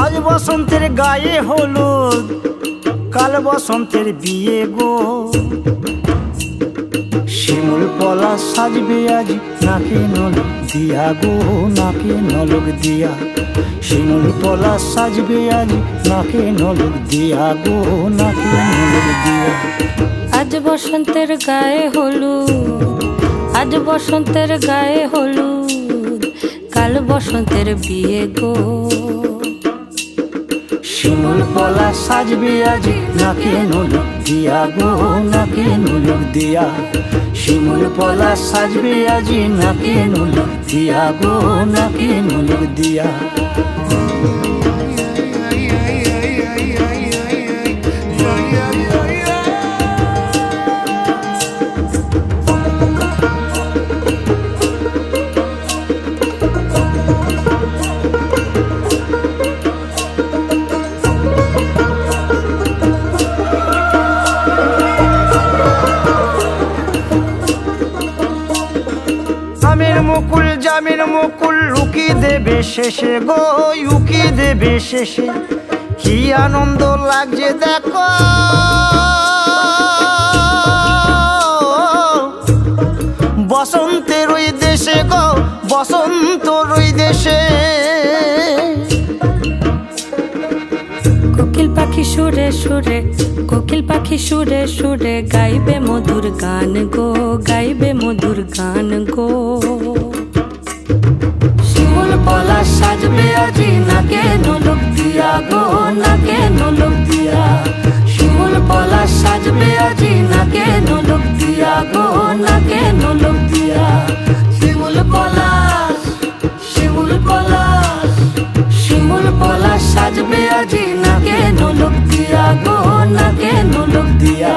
আজ বসন্তের গায়ে হলুদ, কাল বসন্তের বিয়ে গো। শিমুল পলা সাজবে আজ নাকে নলক দিয়া গো, নাকে নলক দিয়া। শিমুল পলা সাজবে আজ নাকে নলক দিয়া গো, নাকে নলক দিয়া। আজ বসন্তের গায়ে হলুদ, আজ বসন্তের গায়ে হলুদ, কাল বসন্তের বিয়ে গো। শিমুল পলা সাজবে আজ নাকে নলক দিয়া গো, নাকে নলক দিয়া। শিমুল পলা সাজবে আজ নাকে নলক দিয়া গো, নাকে নলক দিয়া। আমের মুকুল জামের মুকুল লুকি দেবে শেষে গো, উকি দেবে শেষে। কি আনন্দ লাগছে দেখো, বসন্তের ওই দেশে গো, বসন্তর ওই দেশে। কোকিল পাখি সুরে সুরে, কোকিল পাখি সুরে সুরে গাইবে মধুর গান গো, গাইবে মধুর গান গো। শিমুল পলা সাজবে আজি নাকে নলক দিয়া গো, নাকে নলক দিয়া। শিমুল পলা সাজবে আজি নাকে নলক দিয়া গো, নাকে নলক দিয়া। শিমুল পলাশ, শিমুল পলাশ, শিমুল পলাশ সাজবে আজি নাকে নলক দিয়া গো, নাকে নলক দিয়া।